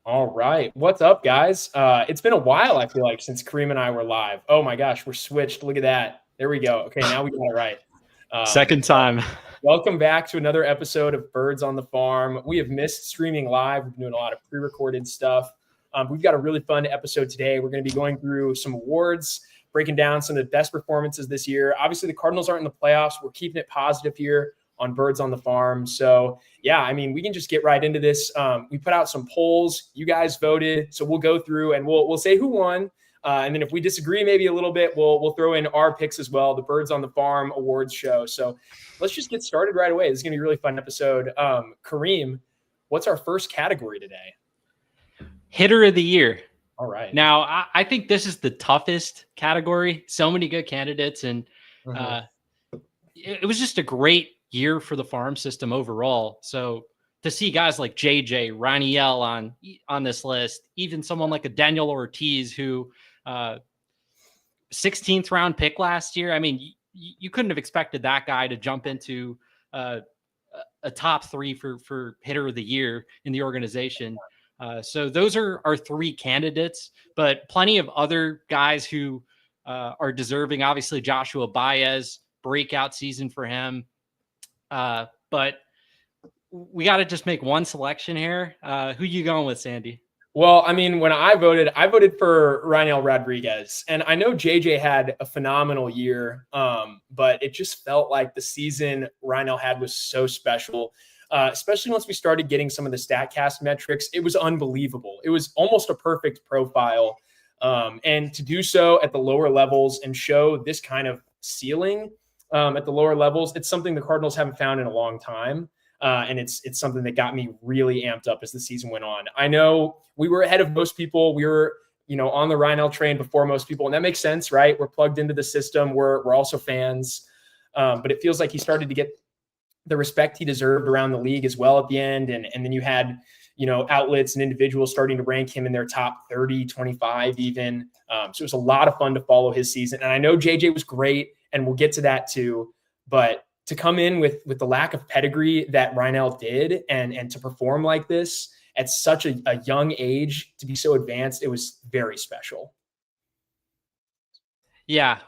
All right. What's up, guys? It's been a while, I feel like, since Kareem and I were live. Oh my gosh, we're switched. Look at that. There we go. Okay, now we got it right. Second time. Welcome back to another episode of Birds on the Farm. We have missed streaming live. We're doing a lot of pre-recorded stuff. We've got a really fun episode today. We're going to be going through some awards, breaking down some of the best performances this year. Obviously, the Cardinals aren't in the playoffs. We're keeping it positive here on Birds on the Farm. So, yeah, I mean, we can just get right into this. We put out some polls. You guys voted. So we'll go through and we'll say who won. And then if we disagree maybe a little bit, we'll throw in our picks as well, the Birds on the Farm awards show. So let's just get started right away. This is going to be a really fun episode. Kareem, what's our first category today? Hitter of the year. All right. Now, I think this is the toughest category. So many good candidates. And it was just a great year for the farm system overall. So to see guys like JJ, Raniel on this list, even someone like a Daniel Ortiz, who 16th round pick last year. I mean, you couldn't have expected that guy to jump into a top three for hitter of the year in the organization. So those are our three candidates, but plenty of other guys who are deserving. Obviously, Joshua Baez, breakout season for him. But we got to just make one selection here. Who you going with, Sandy? Well, I mean, when I voted for Raniel Rodriguez, and I know JJ had a phenomenal year, but it just felt like the season Raniel had was so special, especially once we started getting some of the StatCast metrics. It was unbelievable. It was almost a perfect profile, and to do so at the lower levels and show this kind of ceiling at the lower levels, it's something the Cardinals haven't found in a long time. And it's something that got me really amped up as the season went on. I know we were ahead of most people. We were, on the Raniel train before most people, and that makes sense, right? We're plugged into the system. We're also fans, but it feels like he started to get the respect he deserved around the league as well at the end. And then you had, outlets and individuals starting to rank him in their top 30, 25 even. So it was a lot of fun to follow his season. And I know JJ was great, and we'll get to that too, but to come in with the lack of pedigree that Raniel did and to perform like this at such a young age, to be so advanced, it was very special. Yeah.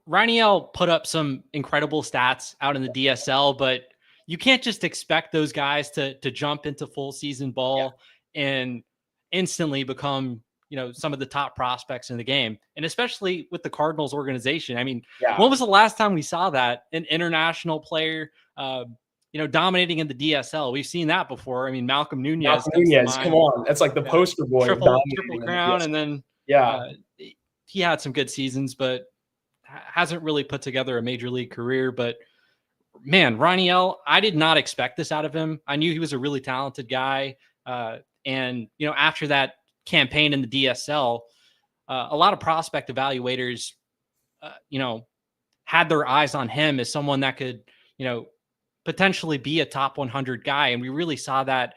Raniel put up some incredible stats out in the DSL, but you can't just expect those guys to jump into full season ball and instantly become, some of the top prospects in the game, and especially with the Cardinals organization. I mean, when was the last time we saw that an international player, dominating in the DSL? We've seen that before. I mean, Malcolm Nunez, come on. That's like the poster boy. Triple crown. And then, he had some good seasons, but hasn't really put together a major league career. But man, Raniel, I did not expect this out of him. I knew he was a really talented guy. And, after that campaign in the DSL, a lot of prospect evaluators, had their eyes on him as someone that could, potentially be a top 100 guy. And we really saw that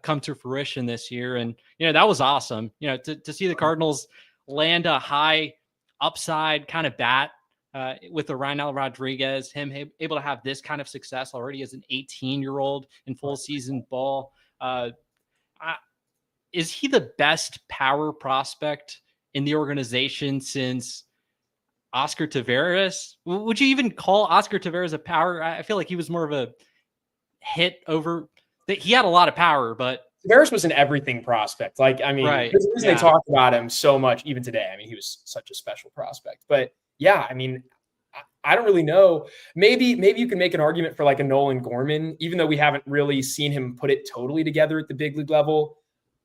come to fruition this year. And, that was awesome, to see the Cardinals land a high upside kind of bat with the Raniel Rodriguez, him able to have this kind of success already as an 18-year-old in full season ball. Is he the best power prospect in the organization since Oscar Taveras? Would you even call Oscar Taveras a power? I feel like he was more of a hit over. He had a lot of power, but Taveras was an everything prospect. Like, I mean, they talk about him so much even today. I mean, he was such a special prospect. But yeah, I mean, I don't really know. Maybe you can make an argument for like a Nolan Gorman, even though we haven't really seen him put it totally together at the big league level.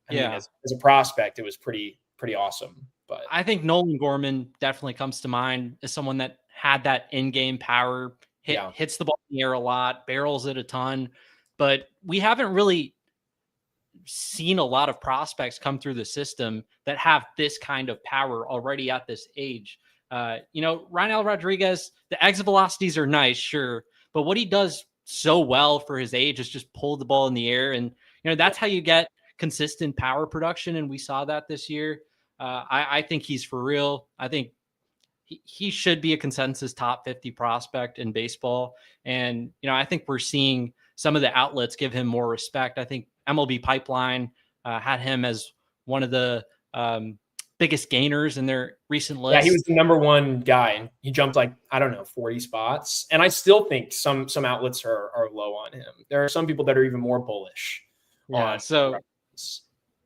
I mean, as a prospect, it was pretty awesome. But I think Nolan Gorman definitely comes to mind as someone that had that in-game power, hits the ball in the air a lot, barrels it a ton. But we haven't really seen a lot of prospects come through the system that have this kind of power already at this age. Raniel Rodriguez, the exit velocities are nice, sure, but what he does so well for his age is just pull the ball in the air. And, that's how you get consistent power production. And we saw that this year. I think he's for real. I think he should be a consensus top 50 prospect in baseball. And, I think we're seeing some of the outlets give him more respect. I think MLB Pipeline had him as one of the biggest gainers in their recent list. Yeah, he was the number one guy. He jumped 40 spots. And I still think some outlets are low on him. There are some people that are even more bullish. Yeah, so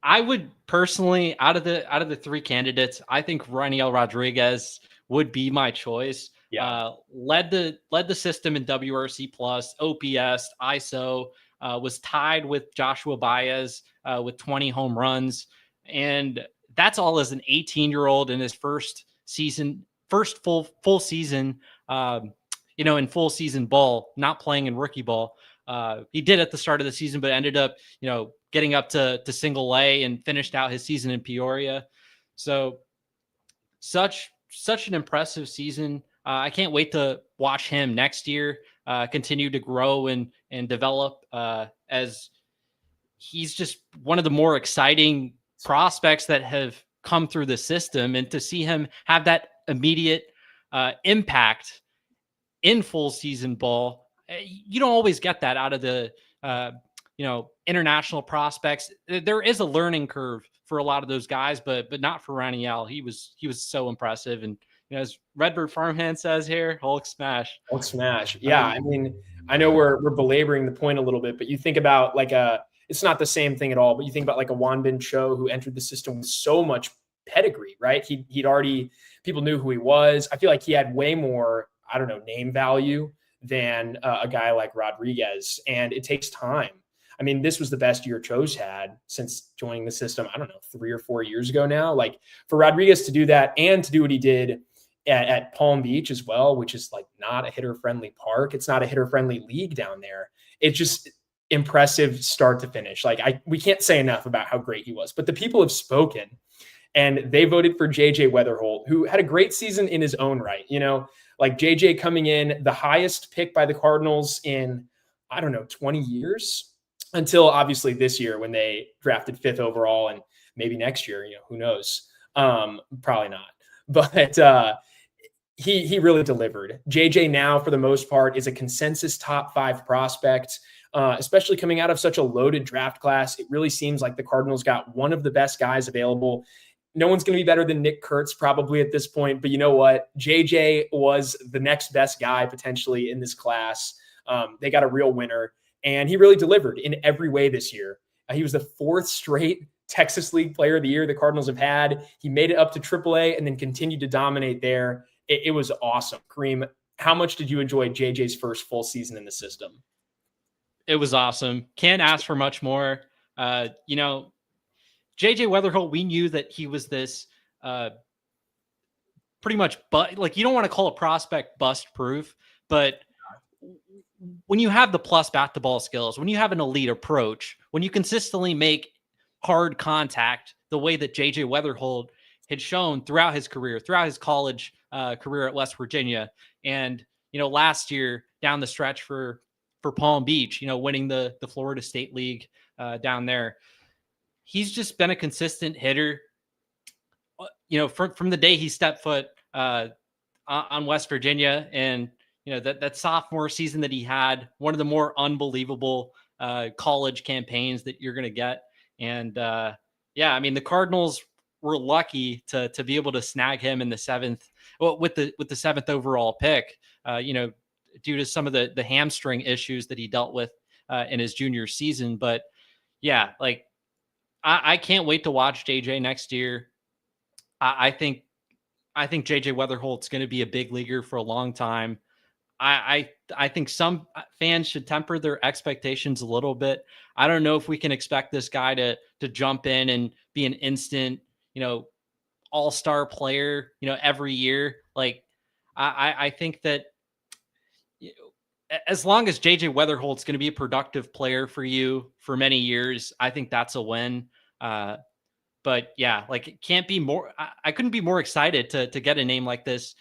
I would personally, out of the three candidates, I think Rainiel Rodriguez would be my choice. Yeah. Led the system in WRC plus, OPS, ISO, was tied with Joshua Baez with 20 home runs. And that's all as an 18-year-old in his first full season, in full season ball, not playing in rookie ball. He did at the start of the season, but ended up, getting up to single A and finished out his season in Peoria. So such an impressive season. I can't wait to watch him next year continue to grow and develop as he's just one of the more exciting prospects that have come through the system, and to see him have that immediate impact in full season ball, you don't always get that out of the international prospects. There is a learning curve for a lot of those guys, but not for Rainiel. He was so impressive, and as Redbird Farmhand says here, Hulk smash. Hulk smash. Yeah, I mean, I know we're belaboring the point a little bit, but you think about it's not the same thing at all, but you think about a Wanbin Cho who entered the system with so much pedigree, right? He'd already, people knew who he was. I feel like he had way more, name value than a guy like Rodriguez. And it takes time. I mean, this was the best year Cho's had since joining the system, 3 or 4 years ago now. For Rodriguez to do that and to do what he did at Palm Beach as well, which is not a hitter-friendly park. It's not a hitter-friendly league down there. It's just impressive start to finish. We can't say enough about how great he was, but the people have spoken and they voted for JJ Weatherholt, who had a great season in his own right. JJ coming in the highest pick by the Cardinals in, 20 years, until obviously this year when they drafted 5th overall, and maybe next year, who knows? Probably not. But he really delivered. JJ now, for the most part, is a consensus top 5 prospect, especially coming out of such a loaded draft class. It really seems like the Cardinals got one of the best guys available. No one's going to be better than Nick Kurtz probably at this point, but you know what? JJ was the next best guy potentially in this class. They got a real winner, and he really delivered in every way this year. He was the 4th straight Texas League Player of the Year the Cardinals have had. He made it up to AAA and then continued to dominate there. It was awesome. Kareem, how much did you enjoy JJ's first full season in the system? It was awesome. Can't ask for much more. JJ Weatherholt, we knew that he was this pretty much, but you don't want to call a prospect bust proof, but when you have the plus bat to ball skills, when you have an elite approach, when you consistently make hard contact the way that JJ Weatherholt had shown throughout his career, throughout his college career at West Virginia, and last year down the stretch for Palm Beach, winning the Florida State League down there. He's just been a consistent hitter. From the day he stepped foot on West Virginia, and that sophomore season that he had, one of the more unbelievable college campaigns that you're going to get. And the Cardinals were lucky to be able to snag him in the 7th, with the 7th overall pick, due to some of the hamstring issues that he dealt with in his junior season. But yeah, I can't wait to watch JJ next year. I think JJ Weatherholt's going to be a big leaguer for a long time. I think some fans should temper their expectations a little bit. I don't know if we can expect this guy to jump in and be an instant, all-star player, every year. I think that as long as JJ Weatherholt's going to be a productive player for you for many years, I think that's a win. But yeah, it can't be more. I couldn't be more excited to get a name like this.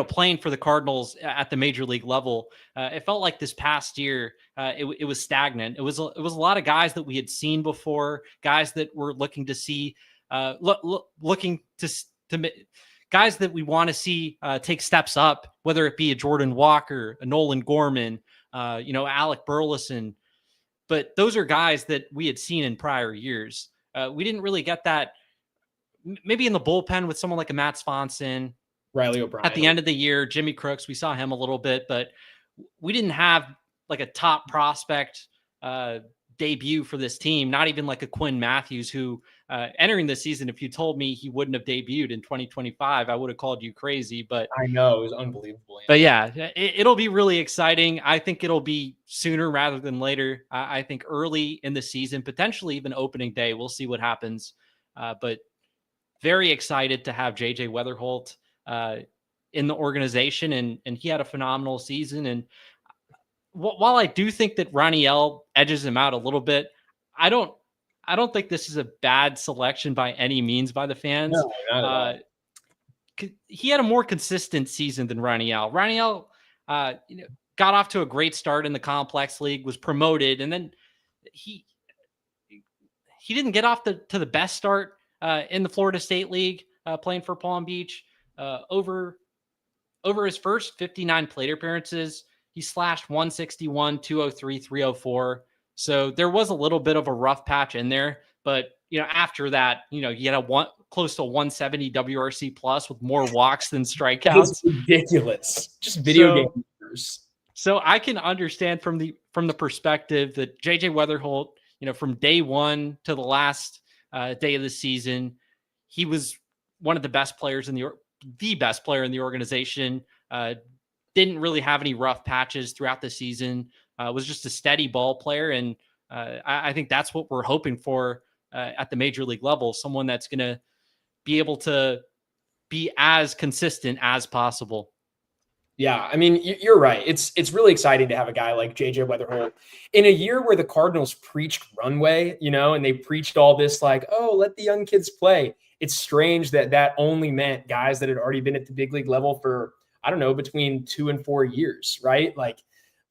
Playing for the Cardinals at the major league level. It felt like this past year, it was stagnant. It was a lot of guys that we had seen before, guys that were looking to see, looking to guys that we want to see take steps up, whether it be a Jordan Walker, a Nolan Gorman, Alec Burleson. but those are guys that we had seen in prior years. We didn't really get that. Maybe in the bullpen with someone like a Matt Swanson, Riley O'Brien. At the end of the year, Jimmy Crooks, we saw him a little bit, but we didn't have like a top prospect debut for this team, not even like a Quinn Matthews, who entering the season, if you told me he wouldn't have debuted in 2025, I would have called you crazy. But I know, it was unbelievable. But yeah, it'll be really exciting. I think it'll be sooner rather than later. I think early in the season, potentially even opening day. We'll see what happens. But very excited to have JJ Weatherholt in the organization, and he had a phenomenal season. And while I do think that Raniel edges him out a little bit, I don't think this is a bad selection by any means by the fans. No, not at all. He had a more consistent season than Raniel. Raniel got off to a great start in the complex league, was promoted, and then he didn't get off to the best start in the Florida State League, playing for Palm Beach. Over his first 59 plate appearances, he slashed 161, 203, 304. So there was a little bit of a rough patch in there, but after that, he had close to 170 WRC plus with more walks than strikeouts. It's ridiculous. Just video games. So I can understand from the perspective that JJ Weatherholt, from day one to the last day of the season, he was one of the best players in the best player in the organization. Didn't really have any rough patches throughout the season. Was just a steady ball player, and I think that's what we're hoping for at the major league level. Someone that's going to be able to be as consistent as possible. Yeah, I mean, you're right. It's really exciting to have a guy like JJ Weatherholt in a year where the Cardinals preached runway, and they preached all this like, oh, let the young kids play. It's strange that only meant guys that had already been at the big league level for, I don't know, between 2 and 4 years, right? Like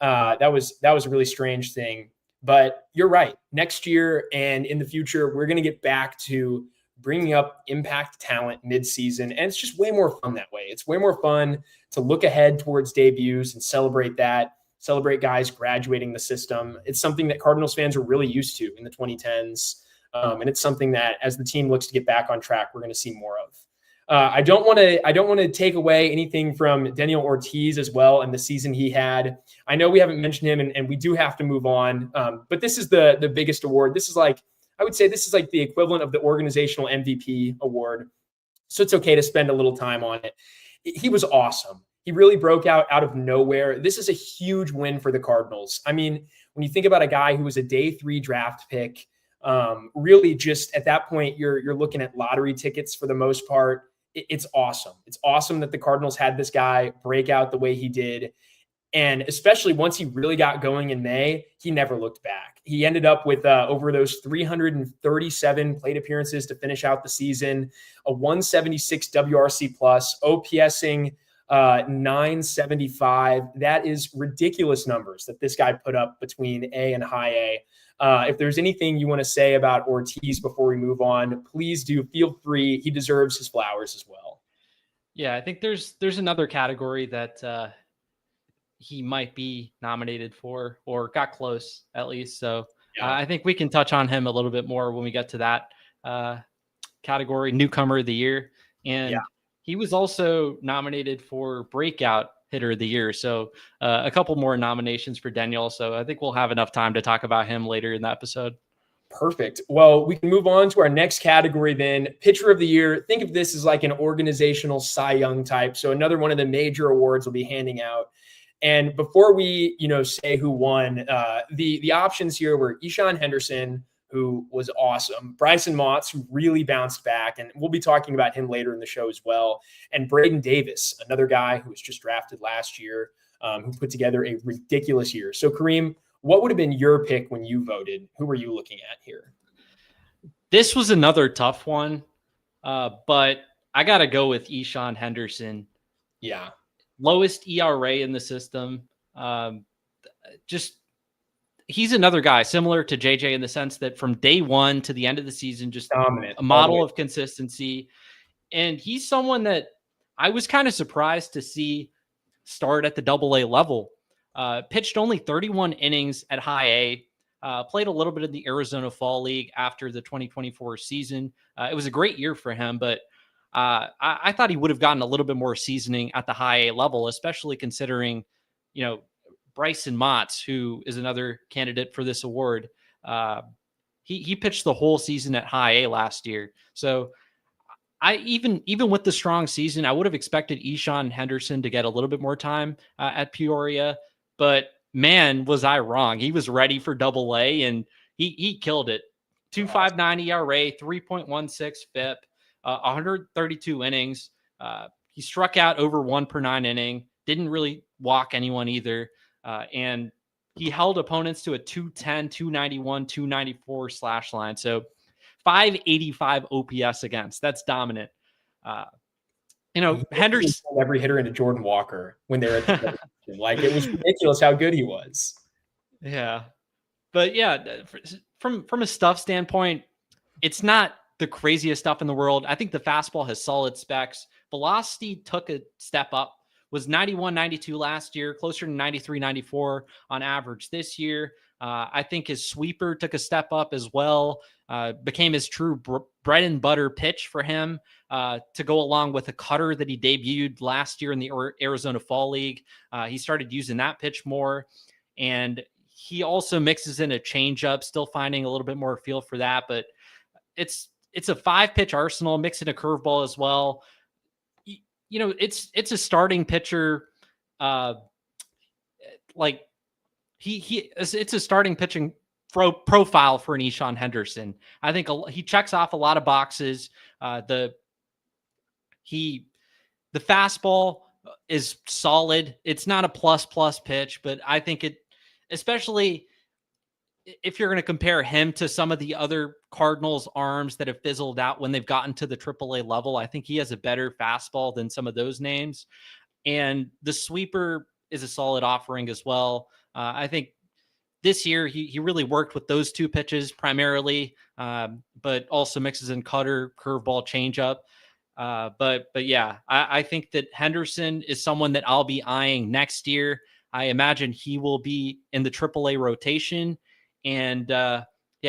that was a really strange thing. But you're right. Next year and in the future, we're going to get back to bringing up impact talent mid-season. And it's just way more fun that way. It's way more fun to look ahead towards debuts and celebrate guys graduating the system. It's something that Cardinals fans are really used to in the 2010s. And it's something that as the team looks to get back on track, we're going to see more of. I don't want to take away anything from Daniel Ortiz as well and the season he had. I know we haven't mentioned him and we do have to move on. But this is the biggest award. I would say this is like the equivalent of the organizational MVP award. So it's okay to spend a little time on it. He was awesome. He really broke out of nowhere. This is a huge win for the Cardinals. I mean, when you think about a guy who was a day 3 draft pick, really just at that point, you're looking at lottery tickets for the most part. It's awesome. It's awesome that the Cardinals had this guy break out the way he did. And especially once he really got going in May, he never looked back. He ended up with over those 337 plate appearances to finish out the season, a 176 WRC plus, OPSing 975. That is ridiculous numbers that this guy put up between A and high A. If there's anything you want to say about Ortiz before we move on, please do. Feel free. He deserves his flowers as well. Yeah, I think there's another category that he might be nominated for or got close at least. So yeah. I think we can touch on him a little bit more when we get to that category, Newcomer of the Year. And he was also nominated for Breakout Hitter of the Year. So a couple more nominations for Daniel. So I think we'll have enough time to talk about him later in the episode. Perfect. Well, we can move on to our next category then. Pitcher of the Year. Think of this as like an organizational Cy Young type. So another one of the major awards we'll be handing out. And before we, say who won, the options here were Ishan Henderson, who was awesome, Bryson Motts, who really bounced back, and we'll be talking about him later in the show as well, and Braden Davis, another guy who was just drafted last year, who put together a ridiculous year. So, Kareem, what would have been your pick when you voted? Who were you looking at here? This was another tough one, but I got to go with Ishan Henderson. Yeah. Lowest ERA in the system. He's another guy similar to JJ in the sense that from day one to the end of the season, just dominant, a model of consistency. And he's someone that I was kind of surprised to see start at the AA level. Pitched only 31 innings at high A, Played a little bit in the Arizona Fall League after the 2024 season. It was a great year for him, but I thought he would have gotten a little bit more seasoning at the high A level, especially considering, Bryson Motts, who is another candidate for this award. He pitched the whole season at high A last year. So I even with the strong season, I would have expected Ishan Henderson to get a little bit more time at Peoria, but man, was I wrong. He was ready for Double A, and he killed it. 2.59 ERA, 3.16 FIP, 132 innings. He struck out over 1 per 9 inning. Didn't really walk anyone either, and he held opponents to a 210, 291, 294 slash line. So 585 OPS against. That's dominant. Henderson, every hitter into Jordan Walker when they're at the position. Like, it was ridiculous how good he was. Yeah, but yeah, from a stuff standpoint, it's not the craziest stuff in the world. I think the fastball has solid specs. Velocity took a step up. Was 91, 92 last year, closer to 93, 94 on average this year. I think his sweeper took a step up as well. Became his true bread and butter pitch for him to go along with a cutter that he debuted last year in the Arizona Fall League. He started using that pitch more, and he also mixes in a changeup, still finding a little bit more feel for that. But it's a 5-pitch arsenal, mixing a curveball as well. It's a starting pitcher. It's a starting pitching profile for an Ishan Henderson. I think he checks off a lot of boxes. The fastball is solid. It's not a plus pitch, but I think it, especially if you're going to compare him to some of the other Cardinals arms that have fizzled out when they've gotten to the AAA level, I think he has a better fastball than some of those names. And the sweeper is a solid offering as well. I think this year he really worked with those 2 pitches primarily, but also mixes in cutter, curveball, changeup. But yeah, I think that Henderson is someone that I'll be eyeing next year. I imagine he will be in the AAA rotation. And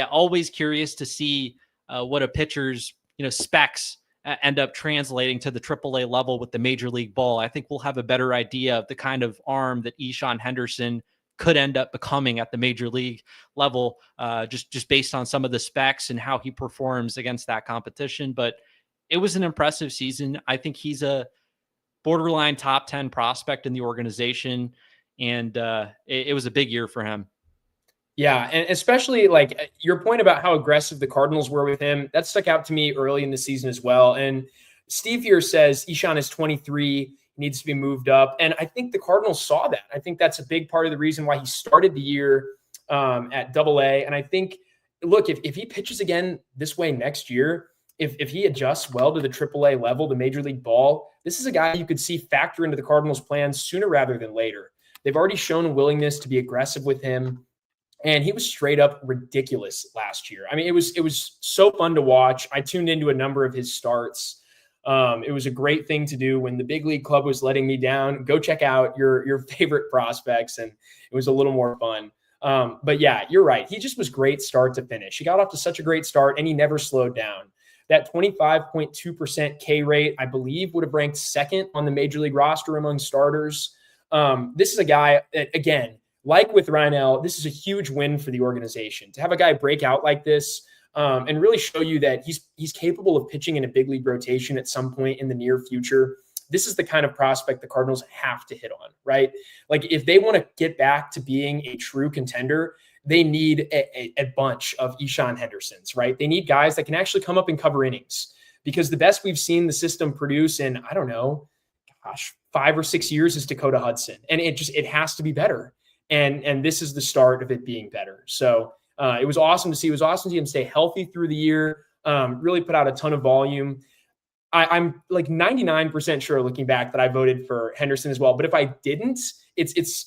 always curious to see what a pitcher's specs end up translating to the AAA level with the major league ball. I think we'll have a better idea of the kind of arm that Ishan Henderson could end up becoming at the major league level, just based on some of the specs and how he performs against that competition. But it was an impressive season. I think he's a borderline top 10 prospect in the organization, and it was a big year for him. Yeah, and especially like your point about how aggressive the Cardinals were with him, that stuck out to me early in the season as well. And Steve here says Ishan is 23, needs to be moved up. And I think the Cardinals saw that. I think that's a big part of the reason why he started the year at Double-A. And I think, look, if he pitches again this way next year, if he adjusts well to the AAA level, the major league ball, this is a guy you could see factor into the Cardinals' plans sooner rather than later. They've already shown a willingness to be aggressive with him. And he was straight up ridiculous last year. I mean, it was so fun to watch. I tuned into a number of his starts. It was a great thing to do when the big league club was letting me down. Go check out your favorite prospects, and it was a little more fun. But yeah, you're right. He just was great start to finish. He got off to such a great start, and he never slowed down. That 25.2% K rate, I believe, would have ranked second on the major league roster among starters. This is a guy that, again, like with Rynel, this is a huge win for the organization. To have a guy break out like this and really show you that he's capable of pitching in a big league rotation at some point in the near future. This is the kind of prospect the Cardinals have to hit on, right? Like, if they want to get back to being a true contender, they need a bunch of Ishan Hendersons, right? They need guys that can actually come up and cover innings, because the best we've seen the system produce in, I don't know, 5 or 6 years is Dakota Hudson. And it has to be better. And this is the start of it being better. So it was awesome to see. It was awesome to see him stay healthy through the year, really put out a ton of volume. I'm like 99% sure, looking back, that I voted for Henderson as well. But if I didn't,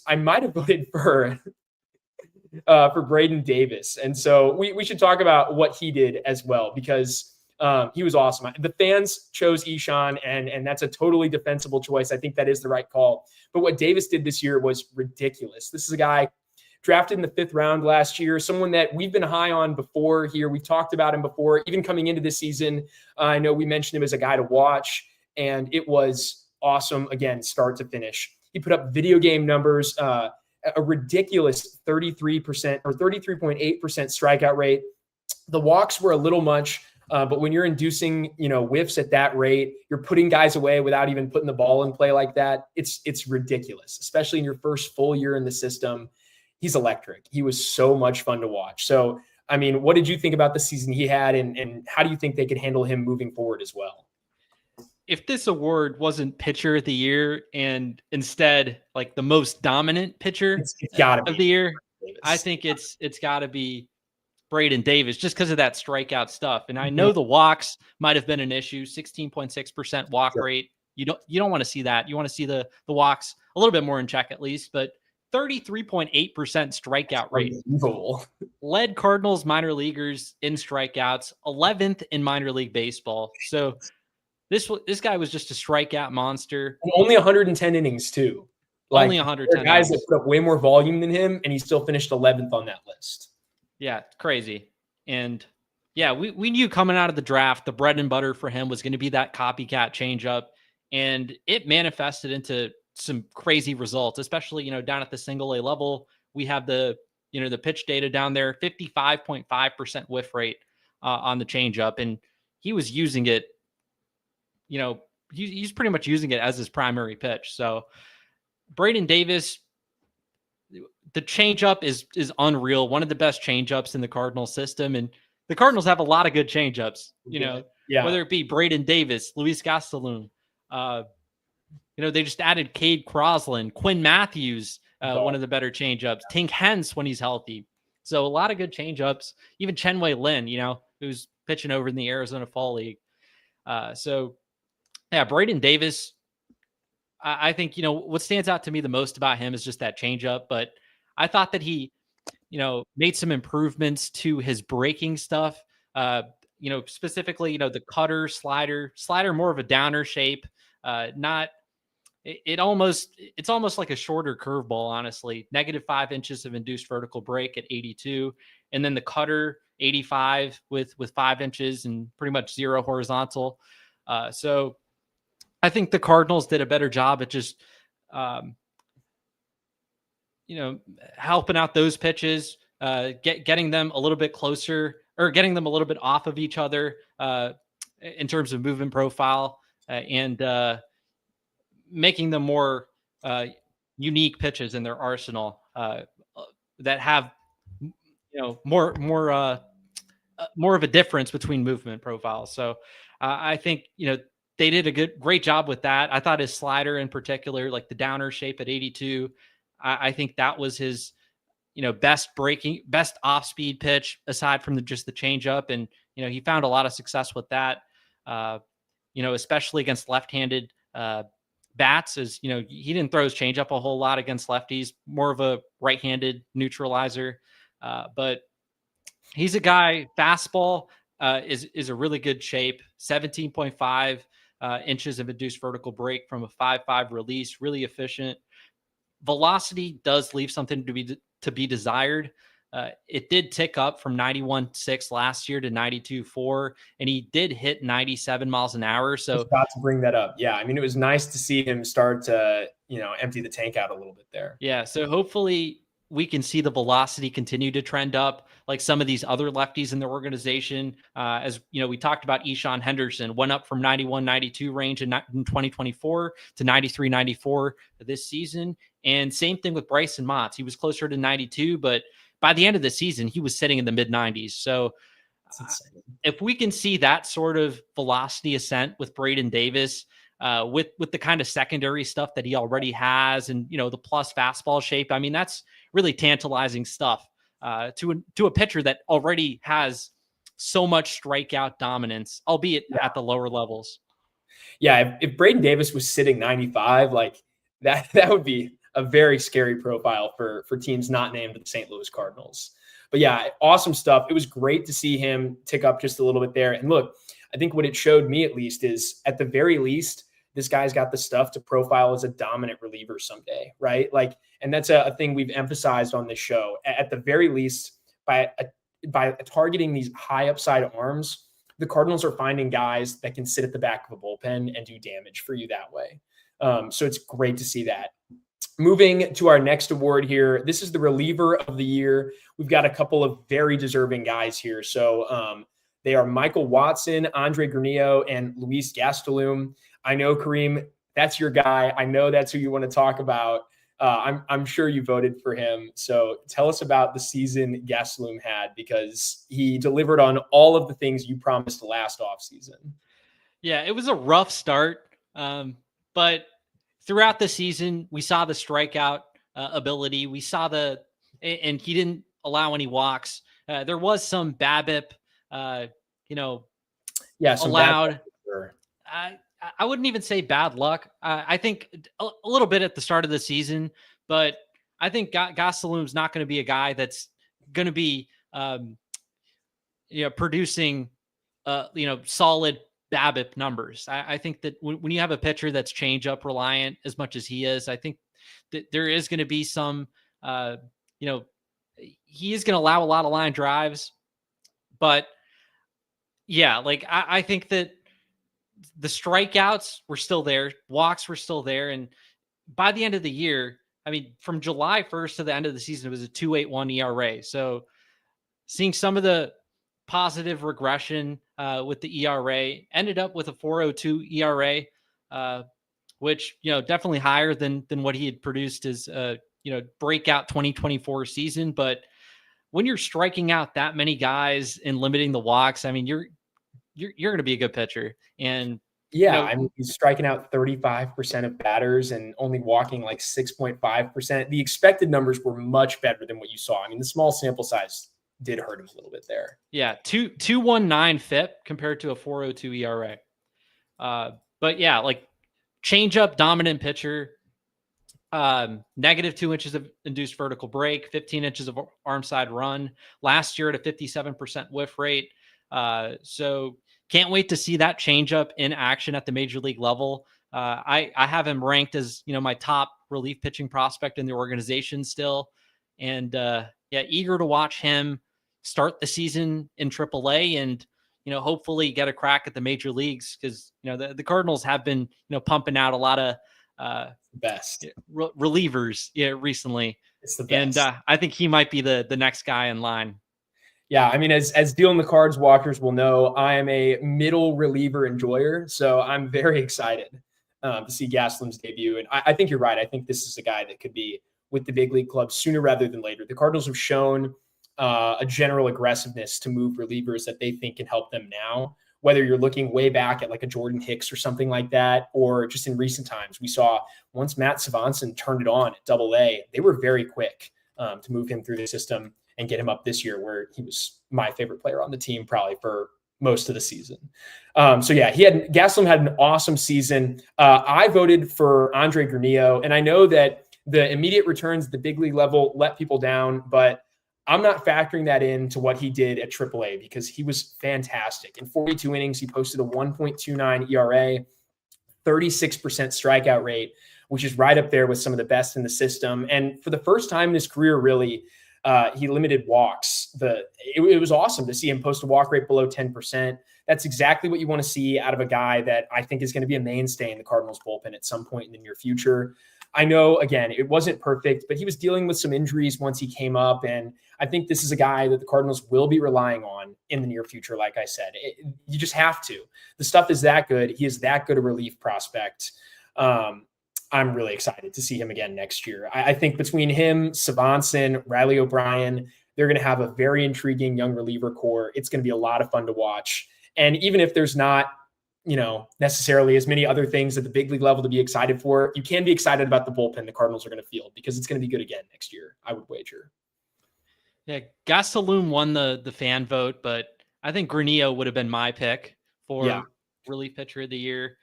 I might have voted for Braden Davis. And so we should talk about what he did as well, because he was awesome. The fans chose Ishan, and that's a totally defensible choice. I think that is the right call. But what Davis did this year was ridiculous. This is a guy drafted in the 5th round last year, someone that we've been high on before here. We've talked about him before, even coming into this season. I know we mentioned him as a guy to watch, and it was awesome, again, start to finish. He put up video game numbers, a ridiculous 33% or 33.8% strikeout rate. The walks were a little much, but when you're inducing, whiffs at that rate, you're putting guys away without even putting the ball in play like that. It's ridiculous, especially in your first full year in the system. He's electric. He was so much fun to watch. So, I mean, what did you think about the season he had, and how do you think they could handle him moving forward as well? If this award wasn't pitcher of the year and instead like the most dominant pitcher it's gotta of the year, I think it's got to be Braden Davis, just because of that strikeout stuff. And I know the walks might have been an issue, 16.6% walk rate. You don't want to see that. You want to see the walks a little bit more in check at least, but 33.8% strikeout rate. Led Cardinals minor leaguers in strikeouts, 11th in minor league baseball. So this guy was just a strikeout monster. And only 110 innings too. Only 110 guys innings. that put up way more volume than him, and he still finished 11th on that list. Yeah, crazy. And yeah, we knew coming out of the draft, the bread and butter for him was going to be that copycat changeup, and it manifested into some crazy results, especially, down at the single A level. We have the pitch data down there, 55.5% whiff rate on the changeup, and he was using it, he's pretty much using it as his primary pitch. So Braden Davis, the changeup is unreal. One of the best changeups in the Cardinals system. And the Cardinals have a lot of good changeups, whether it be Braden Davis, Luis Gastelum. They just added Cade Crosland, Quinn Matthews, one of the better changeups, Tink Hence when he's healthy. So a lot of good changeups. Even Chenwei Lin, who's pitching over in the Arizona Fall League. So yeah, Braden Davis, I think, what stands out to me the most about him is just that changeup. But I thought that he, made some improvements to his breaking stuff. Specifically, the cutter, slider more of a downer shape. It's almost like a shorter curveball, honestly. -5 inches of induced vertical break at 82, and then the cutter 85 with 5 inches and pretty much 0 horizontal. So I think the Cardinals did a better job at just, helping out those pitches, getting them a little bit closer or getting them a little bit off of each other in terms of movement profile and making them more unique pitches in their arsenal that have, more of a difference between movement profiles. So I think, they did a great job with that. I thought his slider in particular, like the downer shape at 82, I think that was his, best off-speed pitch aside from just the changeup. And, he found a lot of success with that, especially against left-handed bats. As he didn't throw his changeup a whole lot against lefties, more of a right-handed neutralizer. But he's a guy, fastball is a really good shape, 17.5 inches of induced vertical break from a 5.5 release, really efficient. Velocity does leave something to be desired. It did tick up from 91.6 last year to 92.4, and he did hit 97 miles an hour. So I was about to bring that up. Yeah, I mean, it was nice to see him start to, empty the tank out a little bit there. Yeah, so hopefully we can see the velocity continue to trend up like some of these other lefties in the organization. As we talked about, Eshawn Henderson went up from 91, 92 range in 2024 to 93, 94 this season. And same thing with Bryson Motts. He was closer to 92, but by the end of the season, he was sitting in the mid 90s. So if we can see that sort of velocity ascent with Braden Davis, with the kind of secondary stuff that he already has, and the plus fastball shape, I mean, that's really tantalizing stuff to a pitcher that already has so much strikeout dominance, albeit at the lower levels. Yeah, if Braden Davis was sitting 95, like that would be a very scary profile for teams not named the St. Louis Cardinals. But yeah, awesome stuff. It was great to see him tick up just a little bit there. And look, I think what it showed me at least is, at the very least, this guy's got the stuff to profile as a dominant reliever someday, right? Like, and that's a thing we've emphasized on this show. At the very least, by targeting these high upside arms, the Cardinals are finding guys that can sit at the back of a bullpen and do damage for you that way. So it's great to see that. Moving to our next award here, this is the reliever of the year. We've got a couple of very deserving guys here. So they are Michael Watson, Andre Granillo, and Luis Gastelum. I know, Kareem, that's your guy. I know that's who you want to talk about. I'm sure you voted for him. So tell us about the season Gastelum had, because he delivered on all of the things you promised last offseason. Yeah, it was a rough start, but throughout the season, we saw the strikeout ability. We saw and he didn't allow any walks. There was some BABIP, allowed. I wouldn't even say bad luck. I think a little bit at the start of the season, but I think Gastelum's not going to be a guy that's going to be, producing, solid BABIP numbers. I think that when you have a pitcher that's change up reliant as much as he is, I think that there is going to be some, he is going to allow a lot of line drives, but yeah, like I think that the strikeouts were still there, walks were still there. And by the end of the year, I mean, from July 1st to the end of the season, it was a 2.81 ERA. So seeing some of the positive regression with the ERA, ended up with a 4.02 ERA, which, definitely higher than what he had produced as breakout 2024 season. But when you're striking out that many guys and limiting the walks, I mean, you're going to be a good pitcher. And yeah, I mean, he's striking out 35% of batters and only walking like 6.5%. The expected numbers were much better than what you saw. I mean, the small sample size did hurt him a little bit there. Yeah, 2.19 FIP compared to a 4.02 ERA. But yeah, like change-up dominant pitcher, negative 2 inches of induced vertical break, 15 inches of arm side run. Last year at a 57% whiff rate. So can't wait to see that change-up in action at the major league level. I have him ranked as, my top relief pitching prospect in the organization still. And eager to watch him start the season in AAA and, hopefully get a crack at the major leagues, because, the Cardinals have been, pumping out a lot of best relievers recently. It's the best. And I think he might be the next guy in line. Yeah, I mean, as Dealing the Cards walkers will know, I am a middle reliever enjoyer, so I'm very excited to see Gastelum's debut. And I think you're right. I think this is a guy that could be with the big league club sooner rather than later. The Cardinals have shown a general aggressiveness to move relievers that they think can help them now, whether you're looking way back at like a Jordan Hicks or something like that, or just in recent times. We saw once Matt Svanson turned it on at AA, they were very quick to move him through the system and get him up this year, where he was my favorite player on the team probably for most of the season. Gastelum had an awesome season. I voted for Andre Granillo, and I know that the immediate returns at the big league level let people down, but I'm not factoring that into what he did at AAA, because he was fantastic. In 42 innings, he posted a 1.29 ERA, 36% strikeout rate, which is right up there with some of the best in the system. And for the first time in his career, really, he limited walks. It was awesome to see him post a walk rate below 10%. That's exactly what you want to see out of a guy that I think is going to be a mainstay in the Cardinals bullpen at some point in the near future. I know, again, it wasn't perfect, but he was dealing with some injuries once he came up. And I think this is a guy that the Cardinals will be relying on in the near future. Like I said, you just have to. The stuff is that good. He is that good a relief prospect. I'm really excited to see him again next year. I think between him, Svanson, Riley O'Brien, they're going to have a very intriguing young reliever core. It's going to be a lot of fun to watch. And even if there's not, necessarily as many other things at the big league level to be excited for, you can be excited about the bullpen the Cardinals are going to field, because it's going to be good again next year, I would wager. Yeah, Gastelum won the fan vote, but I think Granillo would have been my pick for relief pitcher of the year.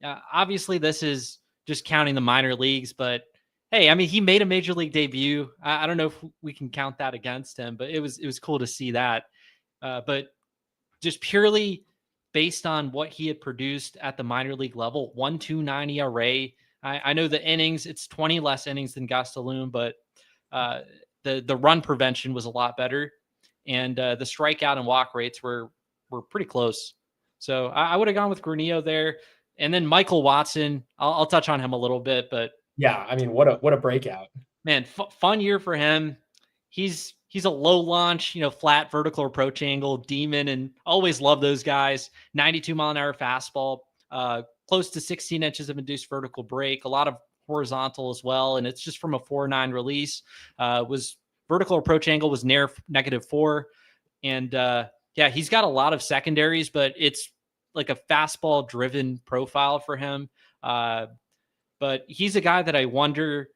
Obviously, this is just counting the minor leagues, but hey, I mean, he made a major league debut. I don't know if we can count that against him, but it was cool to see that. But just purely based on what he had produced at the minor league level, 1.29 ERA. I know the innings, it's 20 less innings than Gastelum, but the run prevention was a lot better. And the strikeout and walk rates were pretty close. So I would have gone with Granillo there. And then Michael Watson, I'll touch on him a little bit, but yeah, I mean, what a breakout, man. Fun year for him. He's a low launch, flat vertical approach angle demon, and always love those guys. 92 mile an hour fastball, close to 16 inches of induced vertical break, a lot of horizontal as well. And it's just from a 4.9 release. Was vertical approach angle was near -4. And yeah, he's got a lot of secondaries, but it's like a fastball driven profile for him. But he's a guy that I wonder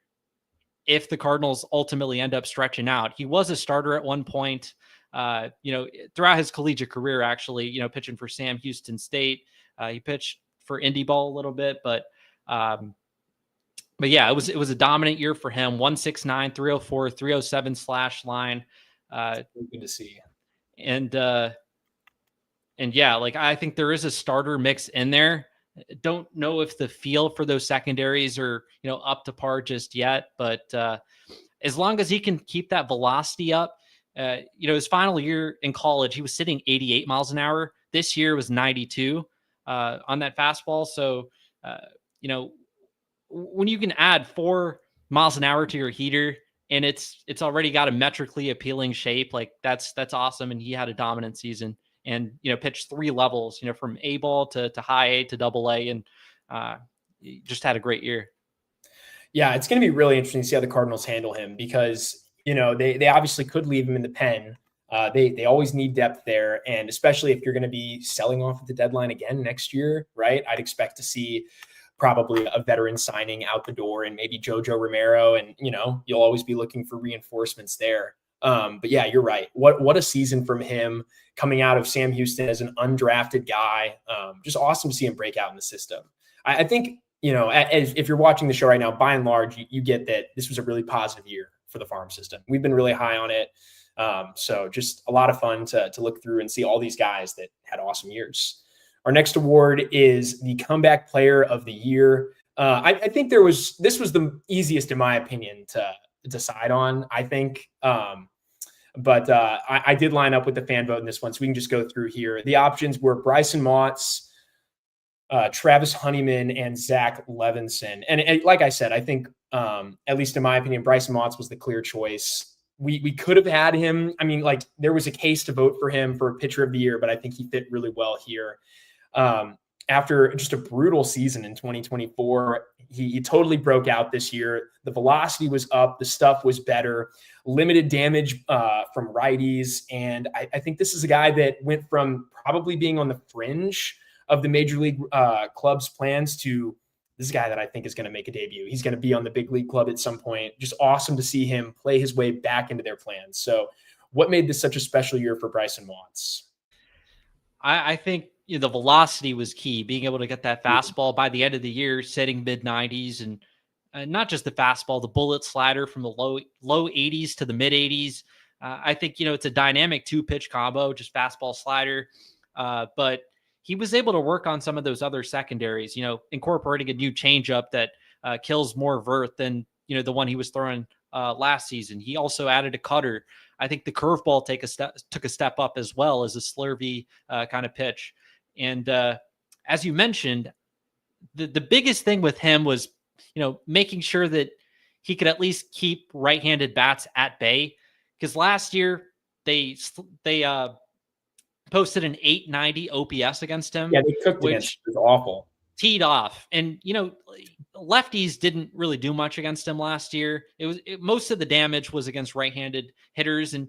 if the Cardinals ultimately end up stretching out. He was a starter at one point, throughout his collegiate career, actually, pitching for Sam Houston State. He pitched for Indy ball a little bit, but yeah, it was a dominant year for him. 169, 304, 307 slash line. Good to see. And yeah, like I think there is a starter mix in there. Don't know if the feel for those secondaries are, up to par just yet, but as long as he can keep that velocity up, his final year in college, he was sitting 88 miles an hour. This year was 92 on that fastball. So, when you can add 4 miles an hour to your heater and it's already got a metrically appealing shape, like that's awesome. And he had a dominant season. And, pitched 3 levels, from A ball to high A to double A, and just had a great year. Yeah, it's going to be really interesting to see how the Cardinals handle him because, they obviously could leave him in the pen. They always need depth there. And especially if you're going to be selling off at the deadline again next year, right? I'd expect to see probably a veteran signing out the door and maybe Jojo Romero. And, you'll always be looking for reinforcements there. But yeah, you're right. What a season from him coming out of Sam Houston as an undrafted guy. Just awesome to see him break out in the system. I think, if you're watching the show right now, by and large, you get that this was a really positive year for the farm system. We've been really high on it. So just a lot of fun to look through and see all these guys that had awesome years. Our next award is the Comeback Player of the Year. I think this was the easiest, in my opinion, to decide on, I think. But I did line up with the fan vote in this one, so we can just go through here. The options were Bryson Motts, Travis Honeyman, and Zach Levinson. And like I said, I think, at least in my opinion, Bryson Motts was the clear choice. We could have had him. I mean, like there was a case to vote for him for Pitcher of the Year, but I think he fit really well here. After just a brutal season in 2024, he totally broke out this year. The velocity was up. The stuff was better. Limited damage from righties. And I think this is a guy that went from probably being on the fringe of the major league club's plans to this guy that I think is going to make a debut. He's going to be on the big league club at some point. Just awesome to see him play his way back into their plans. So what made this such a special year for Bryson Motts? I think the velocity was key, being able to get that fastball by the end of the year, setting mid 90s, and not just the fastball, the bullet slider from the low 80s to the mid 80s. I think, it's a dynamic 2-pitch combo, just fastball slider. But he was able to work on some of those other secondaries, incorporating a new changeup that kills more vert than, the one he was throwing last season. He also added a cutter. I think the curveball took a step up as well as a slurvy kind of pitch. And as you mentioned, the biggest thing with him was, making sure that he could at least keep right-handed bats at bay. Because last year they posted an 890 OPS against him. Yeah, they cooked against him. It was awful. Teed off. And, lefties didn't really do much against him last year. Most of the damage was against right-handed hitters. And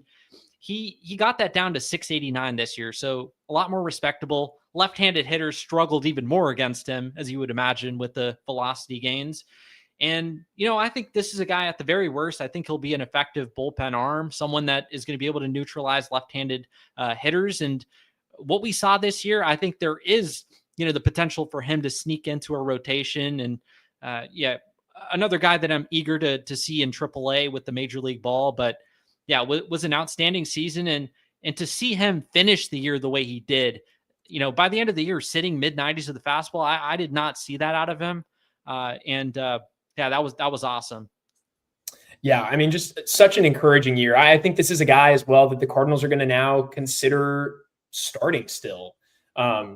he got that down to 689 this year. So a lot more respectable. Left-handed hitters struggled even more against him, as you would imagine, with the velocity gains. And, I think this is a guy at the very worst. I think he'll be an effective bullpen arm, someone that is going to be able to neutralize left-handed hitters. And what we saw this year, I think there is, the potential for him to sneak into a rotation. And another guy that I'm eager to see in AAA with the Major League ball. But yeah, was an outstanding season. And to see him finish the year the way he did, by the end of the year, sitting mid-90s of the fastball, I did not see that out of him. Yeah, that was awesome. Yeah, I mean, just such an encouraging year. I think this is a guy as well that the Cardinals are going to now consider starting still,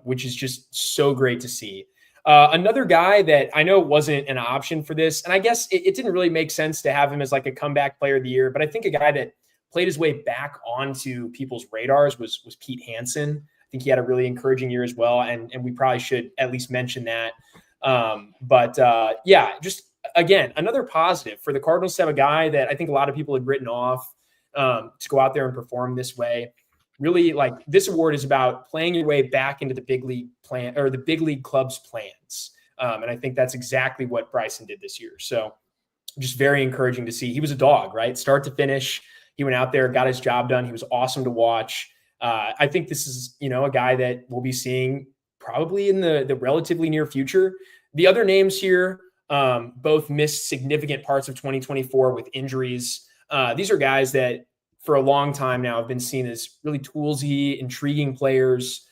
which is just so great to see. Another guy that I know wasn't an option for this, and I guess it didn't really make sense to have him as like a comeback player of the year, but I think a guy that played his way back onto people's radars was Pete Hansen. I think he had a really encouraging year as well, and we probably should at least mention that. Yeah, just again, another positive for the Cardinals to have a guy that I think a lot of people had written off to go out there and perform this way. Really, like, this award is about playing your way back into the big league plan or the big league club's plans. And I think that's exactly what Bryson did this year. So just very encouraging to see. He was a dog, right? Start to finish. He went out there, got his job done. He was awesome to watch. I think this is, a guy that we'll be seeing probably in the relatively near future. The other names here, both missed significant parts of 2024 with injuries. These are guys that for a long time now have been seen as really toolsy, intriguing players.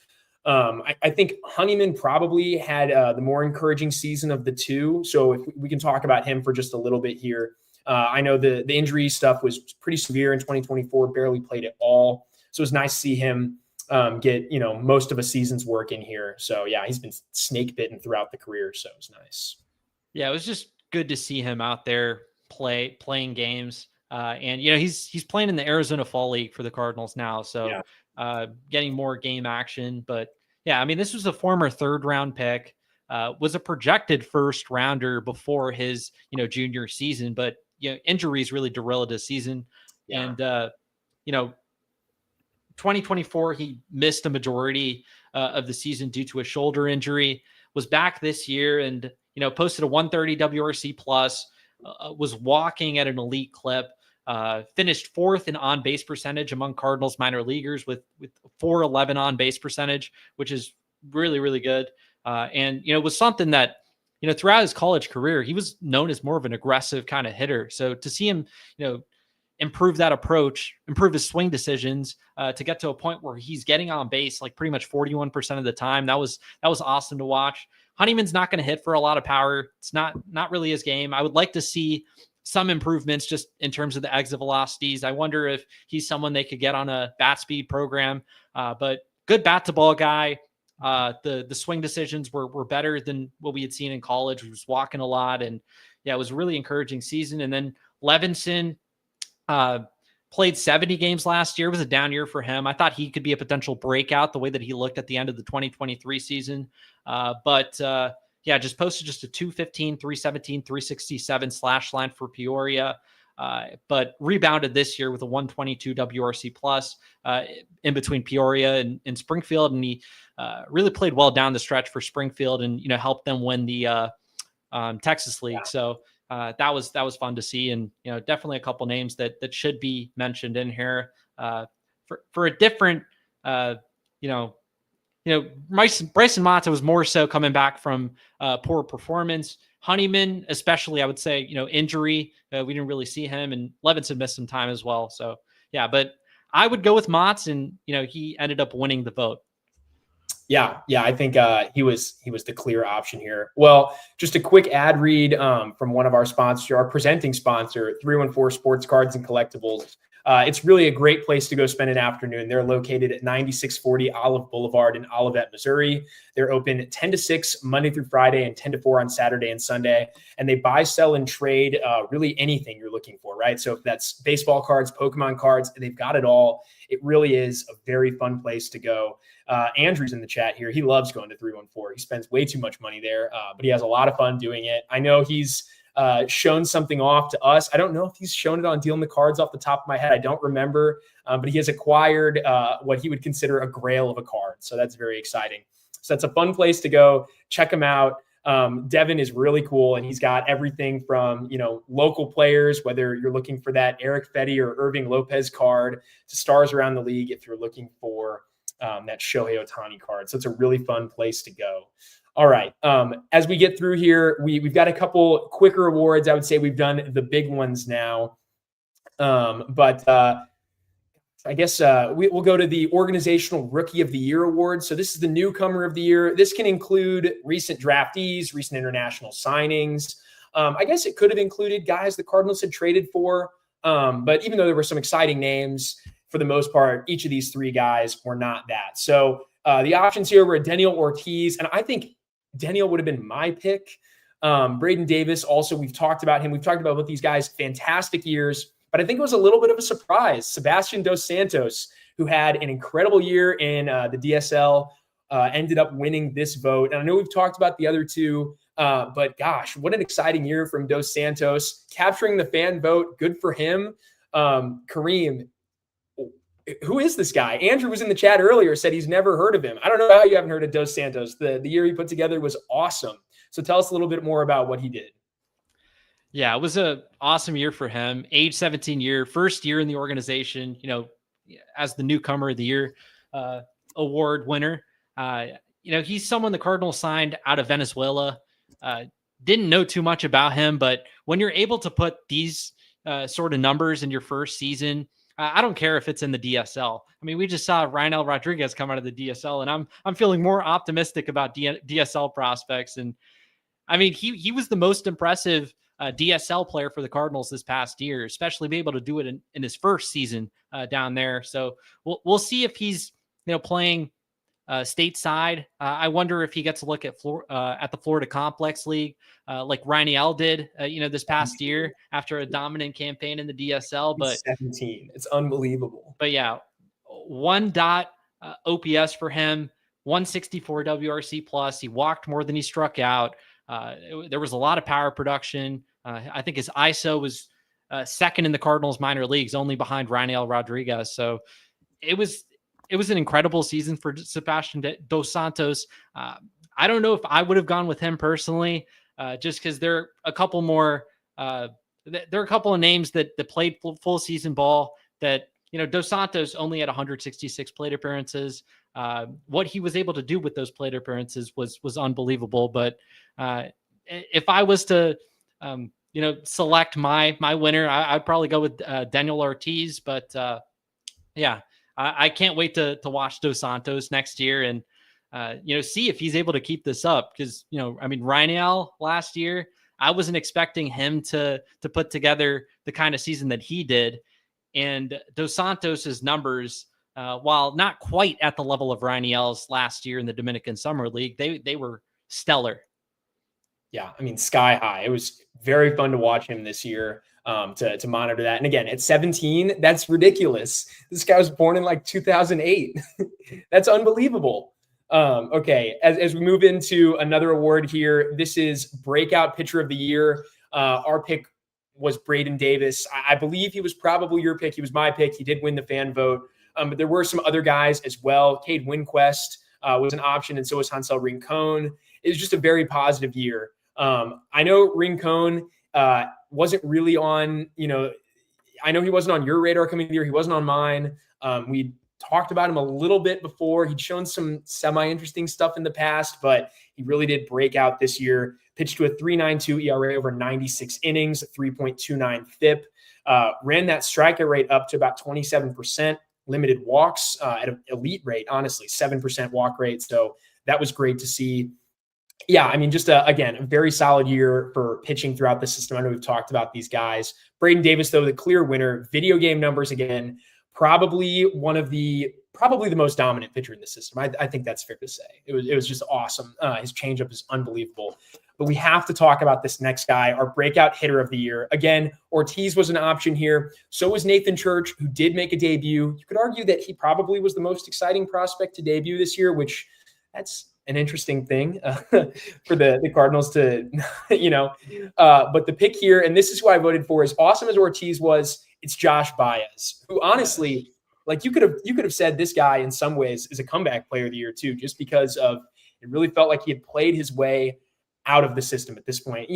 I think Honeyman probably had the more encouraging season of the two. So if we can talk about him for just a little bit here. I know the injury stuff was pretty severe in 2024, barely played at all. So it was nice to see him get, most of a season's work in here. So yeah, he's been snake bitten throughout the career. So it was nice. Yeah, it was just good to see him out there playing games. And he's playing in the Arizona Fall League for the Cardinals now. So getting more game action. But yeah, I mean, this was a former 3rd round pick, was a projected 1st rounder before his, junior season, but injuries really derailed his season. Yeah. And 2024, he missed a majority of the season due to a shoulder injury, was back this year and, posted a 130 WRC plus, was walking at an elite clip, finished 4th in on-base percentage among Cardinals minor leaguers with 411 on-base percentage, which is really, really good. And it was something that, throughout his college career, he was known as more of an aggressive kind of hitter. So to see him, improve that approach, improve his swing decisions, to get to a point where he's getting on base like pretty much 41% of the time. That was awesome to watch. Honeyman's not going to hit for a lot of power. It's not really his game. I would like to see some improvements just in terms of the exit velocities. I wonder if he's someone they could get on a bat speed program, but good bat to ball guy. The swing decisions were better than what we had seen in college. He was walking a lot, and yeah, it was a really encouraging season. And then Levinson, played 70 games last year. It was a down year for him. I thought he could be a potential breakout the way that he looked at the end of the 2023 season. Just posted just a 215, 317, 367 slash line for Peoria. But rebounded this year with a 122 WRC plus in between Peoria and Springfield. And he really played well down the stretch for Springfield and, helped them win the Texas League. Yeah. So that was fun to see, and definitely a couple names that should be mentioned in here for a different Bryson Mata was more so coming back from poor performance. Honeyman, especially, I would say, injury. We didn't really see him, and Levinson missed some time as well. So yeah, but I would go with Motts, and he ended up winning the vote. Yeah, I think he was the clear option here. Well, just a quick ad read from one of our sponsors, our presenting sponsor, 314 Sports Cards and Collectibles. It's really a great place to go spend an afternoon. They're located at 9640 Olive Boulevard in Olivet, Missouri. They're open 10 to 6 Monday through Friday and 10 to 4 on Saturday and Sunday. And they buy, sell, and trade really anything you're looking for, right? So if that's baseball cards, Pokemon cards, they've got it all. It really is a very fun place to go. Andrew's in the chat here. He loves going to 314. He spends way too much money there, but he has a lot of fun doing it. I know he's shown something off to us. I don't know if he's shown it on Dealing the Cards off the top of my head. I don't remember, but he has acquired what he would consider a grail of a card. So that's very exciting. So that's a fun place to go. Check him out. Devin is really cool, and he's got everything from, local players, whether you're looking for that Eric Fetty or Irving Lopez card, to stars around the league if you're looking for that Shohei Ohtani card. So it's a really fun place to go. All right. As we get through here, we've got a couple quicker awards. I would say we've done the big ones now. I I guess we'll go to the Organizational Rookie of the Year award. So this is the Newcomer of the Year. This can include recent draftees, recent international signings. I guess it could have included guys the Cardinals had traded for. But even though there were some exciting names, for the most part, each of these three guys were not that. So the options here were Daniel Ortiz, and I think Daniel would have been my pick. Braden Davis, also, we've talked about him. We've talked about both these guys, fantastic years. But I think it was a little bit of a surprise. Sebastian Dos Santos, who had an incredible year in the DSL, ended up winning this vote. And I know we've talked about the other two, but gosh, what an exciting year from Dos Santos. Capturing the fan vote, good for him. Kareem, who is this guy? Andrew was in the chat earlier, said he's never heard of him. I don't know how you haven't heard of Dos Santos. The year he put together was awesome. So tell us a little bit more about what he did. Yeah, it was an awesome year for him. Age 17 year, first year in the organization, as the Newcomer of the Year award winner. He's someone the Cardinals signed out of Venezuela. Didn't know too much about him, but when you're able to put these sort of numbers in your first season, I don't care if it's in the DSL. I mean, we just saw Rainel Rodriguez come out of the DSL, and I'm feeling more optimistic about DSL prospects. And I mean, he was the most impressive DSL player for the Cardinals this past year, especially be able to do it in his first season down there. So we'll see if he's playing stateside. I wonder if he gets a look at the Florida Complex League, like Rainel did, this past year after a dominant campaign in the DSL. But 17, it's unbelievable. But yeah, 1 OPS for him, 164 WRC plus. He walked more than he struck out. There was a lot of power production. I think his ISO was second in the Cardinals minor leagues, only behind Rainel Rodriguez. So it was an incredible season for Sebastian Dos Santos. I don't know if I would have gone with him personally, just because there are a couple more. There are a couple of names that played full season ball that, Dos Santos only had 166 plate appearances. What he was able to do with those plate appearances was unbelievable. But if I was to, select my winner, I'd probably go with Daniel Ortiz. But yeah, I can't wait to watch Dos Santos next year and, see if he's able to keep this up. Because, Rainel last year, I wasn't expecting him to put together the kind of season that he did. And Dos Santos's numbers, while not quite at the level of Rainel's last year in the Dominican Summer League, they were stellar. Yeah, sky high. It was very fun to watch him this year, to monitor that. And again, at 17, that's ridiculous. This guy was born in like 2008. That's unbelievable. Okay, as we move into another award here, this is Breakout Pitcher of the Year. Our pick was Braden Davis. I believe he was probably your pick. He was my pick. He did win the fan vote. But there were some other guys as well. Cade Winquest was an option, and so was Hansel Rincon. It was just a very positive year. I know Rincon wasn't really on, I know he wasn't on your radar coming the year. He wasn't on mine. We talked about him a little bit before. He'd shown some semi-interesting stuff in the past, but he really did break out this year. Pitched to a 3.92 ERA over 96 innings, 3.29 FIP. Ran that strikeout rate up to about 27%. Limited walks at an elite rate, honestly, 7% walk rate. So that was great to see. Yeah, just again, a very solid year for pitching throughout the system. I know we've talked about these guys. Braden Davis, though, the clear winner. Video game numbers, again, probably the most dominant pitcher in the system. I think that's fair to say. It was just awesome. His changeup is unbelievable. But we have to talk about this next guy, our breakout hitter of the year. Again, Ortiz was an option here. So was Nathan Church, who did make a debut. You could argue that he probably was the most exciting prospect to debut this year, which that's an interesting thing for the Cardinals to, but the pick here, and this is who I voted for, as awesome as Ortiz was, it's Josh Baez, who honestly, like you could have said this guy in some ways is a comeback player of the year too, just because of, it really felt like he had played his way out of the system at this point.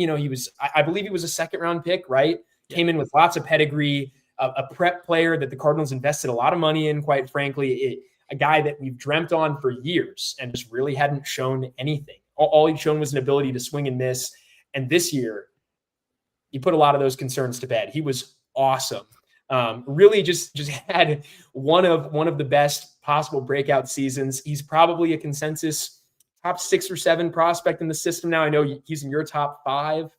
I believe he was a second round pick, right? Yeah. Came in with lots of pedigree, a prep player that the Cardinals invested a lot of money in, quite frankly. A guy that we've dreamt on for years and just really hadn't shown anything. All he'd shown was an ability to swing and miss. And this year, he put a lot of those concerns to bed. He was awesome. Really just had one of the best possible breakout seasons. He's probably a consensus top 6 or 7 prospect in the system now. I know he's in your top 5.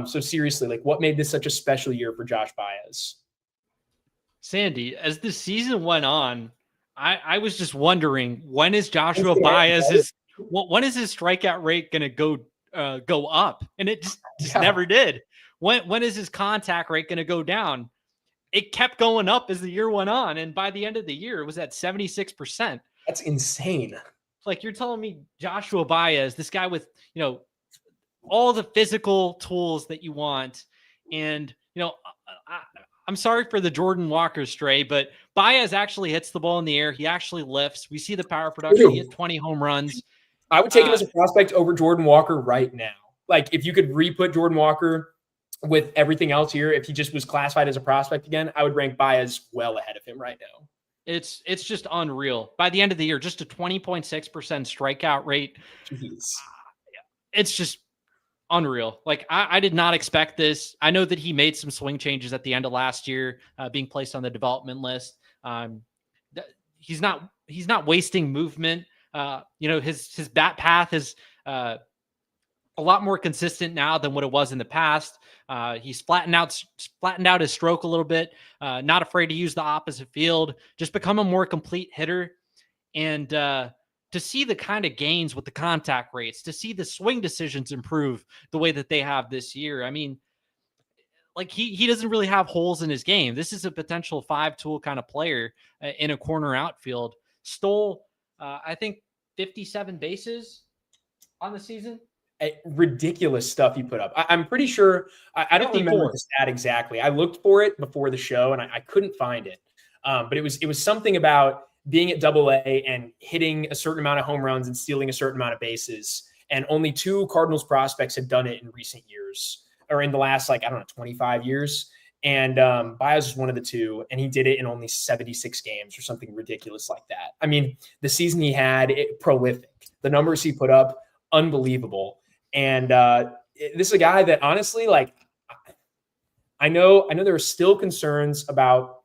So seriously, like, what made this such a special year for Josh Baez? Sandy, as the season went on, I was just wondering, when is Joshua Baez's when is his strikeout rate going to go up? And it just never did. When is his contact rate going to go down? It kept going up as the year went on, and by the end of the year, it was at 76%. That's insane. Like, you're telling me Joshua Baez, this guy with, all the physical tools that you want, and I'm sorry for the Jordan Walker stray, but Baez actually hits the ball in the air. He actually lifts. We see the power production. He hit 20 home runs. I would take him as a prospect over Jordan Walker right now. Like, if you could re-put Jordan Walker with everything else here, if he just was classified as a prospect again, I would rank Baez well ahead of him right now. It's just unreal. By the end of the year, just a 20.6% strikeout rate. Jeez. It's just unreal. Like, I did not expect this. I know that he made some swing changes at the end of last year, being placed on the development list. He's not wasting movement. His bat path is a lot more consistent now than what it was in the past. He's flattened out his stroke a little bit. Not afraid to use the opposite field. Just become a more complete hitter. And to see the kind of gains with the contact rates, to see the swing decisions improve the way that they have this year. I mean, like, he doesn't really have holes in his game. This is a potential 5-tool kind of player in a corner outfield. Stole, I think, 57 bases on the season. Ridiculous stuff he put up. I'm pretty sure, I don't remember the stat exactly. I looked for it before the show and I couldn't find it. But it was something about being at AA and hitting a certain amount of home runs and stealing a certain amount of bases. And only 2 Cardinals prospects had done it in recent years, or in the last, 25 years. And Baez was one of the 2, and he did it in only 76 games or something ridiculous like that. I mean, the season he had, prolific. The numbers he put up, unbelievable. And this is a guy that, honestly, I know there are still concerns about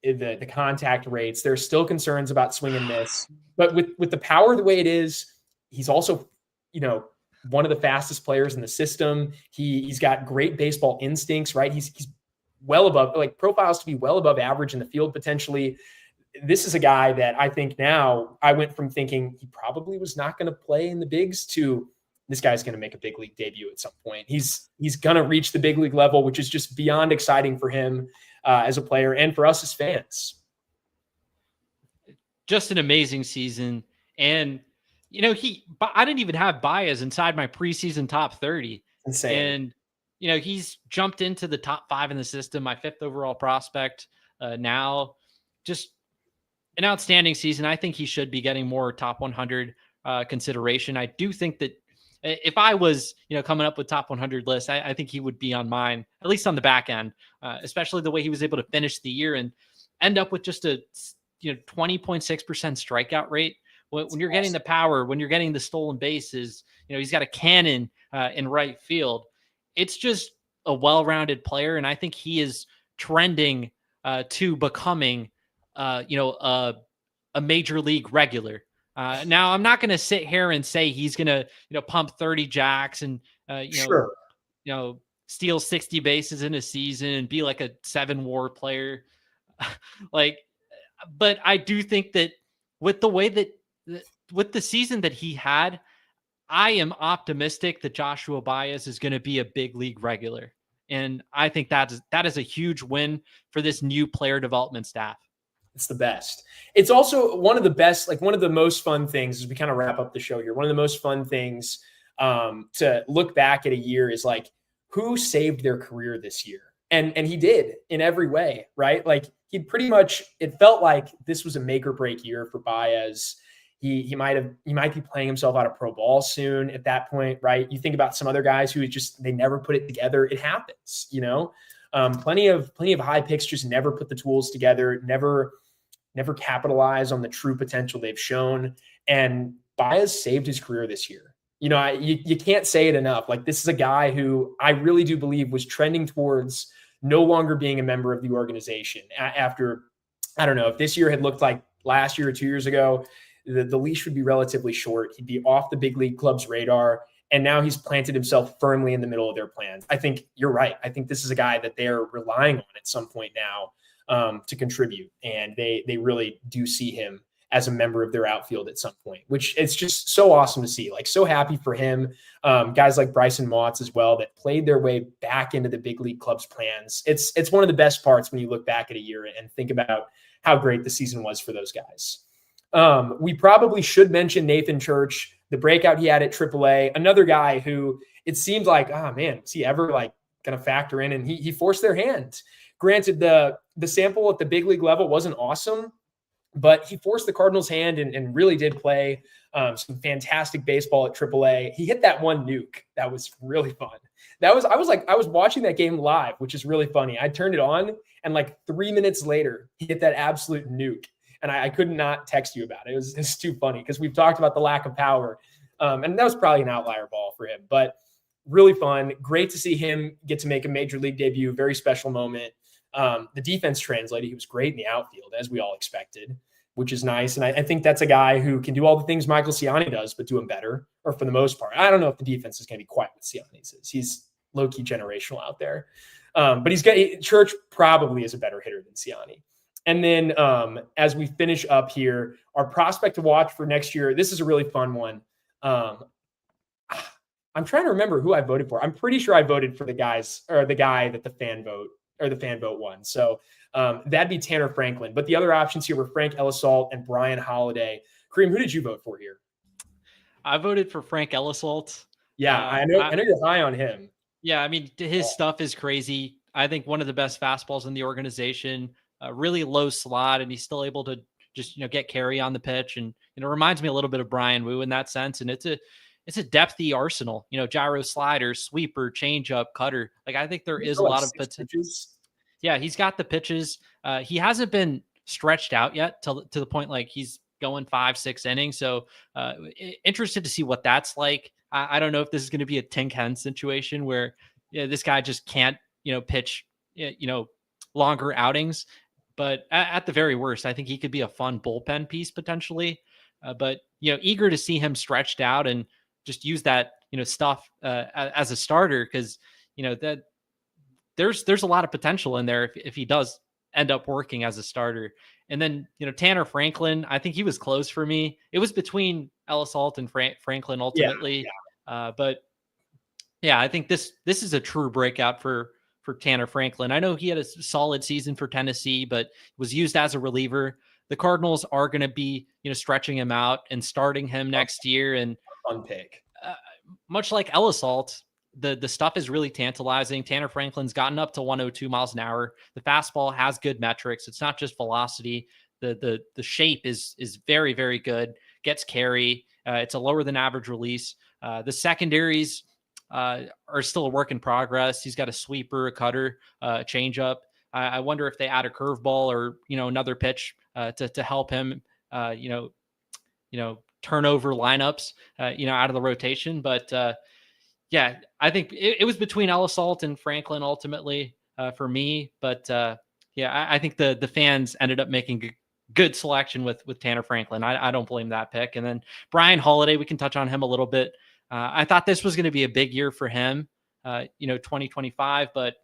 the contact rates. There's still concerns about swing and miss, but with the power the way it is, he's also, one of the fastest players in the system. He's got great baseball instincts, right? He's well above, profiles to be well above average in the field potentially. This is a guy that I think now, I went from thinking he probably was not going to play in the bigs to this guy's going to make a big league debut at some point. He's going to reach the big league level, which is just beyond exciting for him as a player and for us as fans. Just an amazing season. And, I didn't even have Baez inside my preseason top 30. Insane. And, he's jumped into the top 5 in the system, my 5th overall prospect now. Just an outstanding season. I think he should be getting more top 100 consideration. I do think that if I was, coming up with top 100 lists, I think he would be on mine, at least on the back end, especially the way he was able to finish the year and end up with just a, 20.6% strikeout rate. When you're getting the power, when you're getting the stolen bases, he's got a cannon in right field. It's just a well-rounded player. And I think he is trending to becoming, a major league regular. Now, I'm not going to sit here and say he's going to, pump 30 jacks and, sure, steal 60 bases in a season and be like a 7 WAR player. But I do think that with the way that, with the season that he had, I am optimistic that Joshua Baez is going to be a big league regular. And I think that is a huge win for this new player development staff. It's the best. It's also one of the best, one of the most fun things as we kind of wrap up the show here. One of the most fun things to look back at a year is who saved their career this year? And he did in every way, right? He pretty much, it felt like this was a make or break year for Baez. He might be playing himself out of pro ball soon at that point, right? You think about some other guys who they never put it together. It happens, plenty of high picks just never put the tools together, never capitalize on the true potential they've shown. And Baez saved his career this year. You can't say it enough. This is a guy who I really do believe was trending towards no longer being a member of the organization after, I don't know, if this year had looked like last year or 2 years ago, the leash would be relatively short. He'd be off the big league club's radar. And now he's planted himself firmly in the middle of their plans. I think you're right. I think this is a guy that they're relying on at some point now to contribute. And they really do see him as a member of their outfield at some point, which it's just so awesome to see. Like, so happy for him. Guys like Bryson Motts as well that played their way back into the big league club's plans. It's one of the best parts when you look back at a year and think about how great the season was for those guys. We probably should mention Nathan Church, the breakout he had at AAA, another guy who it seemed like, oh man, is he ever like going to factor in? And he forced their hand. Granted, the sample at the big league level wasn't awesome, but he forced the Cardinals' hand and really did play some fantastic baseball at AAA. He hit that one nuke. That was really fun. I was watching that game live, which is really funny. I turned it on, and like 3 minutes later, he hit that absolute nuke. And I could not text you about it. It's too funny because we've talked about the lack of power. And that was probably an outlier ball for him, but really fun. Great to see him get to make a major league debut. Very special moment. The defense translated. He was great in the outfield, as we all expected, which is nice. And I think that's a guy who can do all the things Michael Ciani does, but do them better, or for the most part. I don't know if the defense is going to be quite what Ciani's is. He's low-key generational out there. But Church probably is a better hitter than Ciani. And then as we finish up here, our prospect to watch for next year, this is a really fun one. I'm trying to remember who I voted for. I'm pretty sure I voted for the guy that the fan vote won. So that'd be Tanner Franklin. But the other options here were Frank Ellisalt and Brian Holiday. Kareem, who did you vote for here? I voted for Frank Ellisalt. Yeah, I know you're high on him. Yeah, I mean, his stuff is crazy. I think one of the best fastballs in the organization. Really low slot, and he's still able to just get carry on the pitch, and reminds me a little bit of Brian Wu in that sense. And it's a depthy arsenal. Gyro, slider, sweeper, changeup, cutter. Like, I think there is a lot of potential. Yeah, he's got the pitches. He hasn't been stretched out yet to the point like he's going 5-6 innings. So interested to see what that's like. I don't know if this is going to be a Tink Hen situation where this guy just can't pitch longer outings. But at the very worst, I think he could be a fun bullpen piece potentially. But eager to see him stretched out and just use that stuff as a starter, because that there's a lot of potential in there if he does end up working as a starter. And then Tanner Franklin, I think he was close for me. It was between Ellisalt and Franklin ultimately. Yeah. But yeah, I think this is a true breakout for Tanner Franklin. I know he had a solid season for Tennessee, but was used as a reliever. The Cardinals are going to be, stretching him out and starting him next year. And fun pick. Much like Ellisalt, the stuff is really tantalizing. Tanner Franklin's gotten up to 102 miles an hour. The fastball has good metrics. It's not just velocity. The shape is very, very good. Gets carry. It's a lower than average release. The secondaries are still a work in progress. He's got a sweeper, a cutter, a changeup. I wonder if they add a curveball or another pitch to help him turn over lineups out of the rotation. But yeah, I think it was between Ellisalt and Franklin ultimately for me. But yeah, I think the fans ended up making good selection with Tanner Franklin. I don't blame that pick. And then Brian Holiday, we can touch on him a little bit. I thought this was going to be a big year for him, 2025, but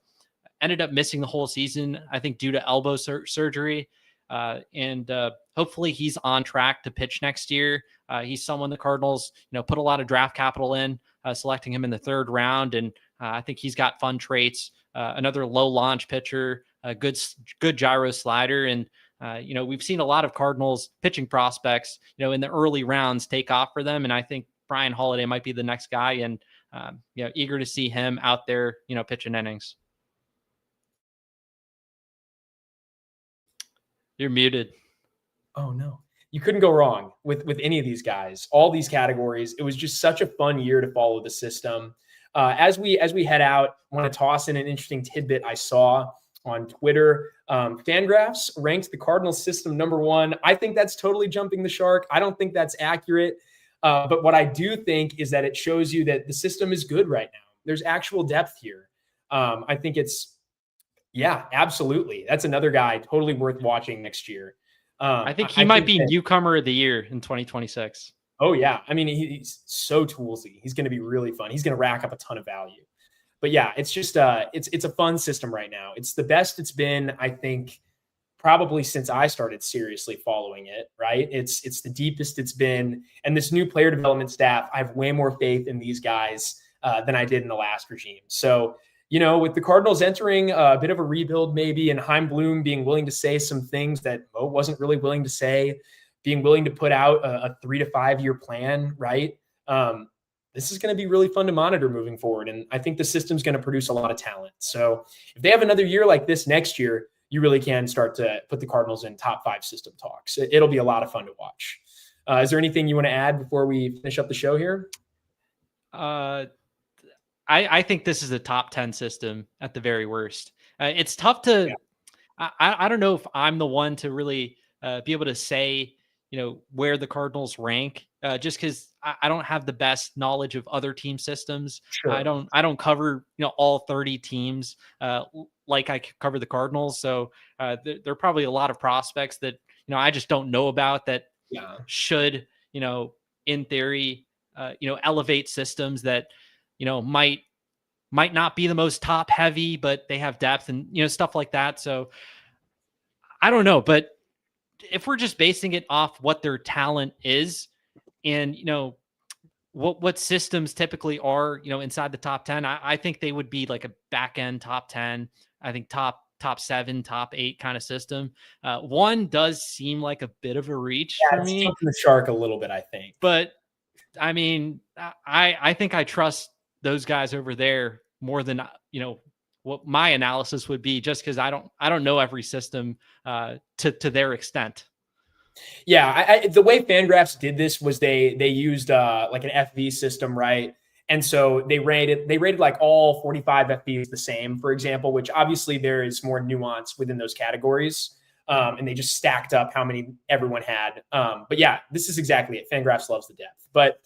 ended up missing the whole season, I think, due to elbow surgery. And hopefully he's on track to pitch next year. He's someone the Cardinals, put a lot of draft capital in, selecting him in the 3rd round. And I think he's got fun traits, another low launch pitcher, a good gyro slider. And, we've seen a lot of Cardinals pitching prospects, in the early rounds take off for them. And I think Brian Holiday might be the next guy, and eager to see him out there, pitching innings. You're muted. Oh no, you couldn't go wrong with any of these guys. All these categories. It was just such a fun year to follow the system. As we head out, I want to toss in an interesting tidbit I saw on Twitter. Fangraphs ranked the Cardinals system number 1. I think that's totally jumping the shark. I don't think that's accurate. But what I do think is that it shows you that the system is good right now. There's actual depth here. I think it's Yeah, absolutely. That's another guy totally worth watching next year. I think he might be newcomer of the year in 2026. Oh yeah. I mean, he's so toolsy. He's going to be really fun. He's going to rack up a ton of value. But yeah, it's just it's a fun system right now. It's the best it's been, I think, probably since I started seriously following it, right? It's the deepest it's been. And this new player development staff, I have way more faith in these guys than I did in the last regime. So, with the Cardinals entering a bit of a rebuild maybe, and Chaim Bloom being willing to say some things that Mo wasn't really willing to say, being willing to put out a 3 to 5 year plan, right? This is going to be really fun to monitor moving forward. And I think the system's going to produce a lot of talent. So if they have another year like this next year, you really can start to put the Cardinals in top 5 system talks. It'll be a lot of fun to watch. Is there anything you want to add before we finish up the show here? I think this is a top 10 system at the very worst. It's tough to, yeah. I don't know if I'm the one to really be able to say, where the Cardinals rank, just because I don't have the best knowledge of other team systems. Sure. I don't cover, all 30 teams like I cover the Cardinals. So there are probably a lot of prospects that, I just don't know about that should, in theory, elevate systems that, might not be the most top heavy, but they have depth and, stuff like that. So I don't know, but if we're just basing it off what their talent is and, what systems typically are, inside the top 10, I think they would be like a back end top 10. I think top 7, top 8 kind of system. 1 does seem like a bit of a reach for me. It's the shark a little bit, I think. But I mean, I think I trust those guys over there more than, what my analysis would be, just because I don't know every system to their extent. Yeah, the way Fangraphs did this was they used like an FV system, right? And so they rated like all 45 FVs the same, for example, which obviously there is more nuance within those categories. And they just stacked up how many everyone had. But yeah, this is exactly it. Fangraphs loves the depth. But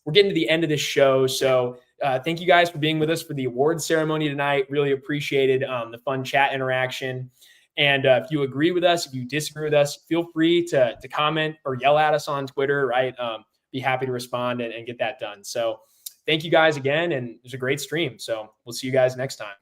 we're getting to the end of this show. So thank you guys for being with us for the awards ceremony tonight. Really appreciated the fun chat interaction. And if you agree with us, if you disagree with us, feel free to comment or yell at us on Twitter, right? Be happy to respond and get that done. So thank you guys again. And it was a great stream. So we'll see you guys next time.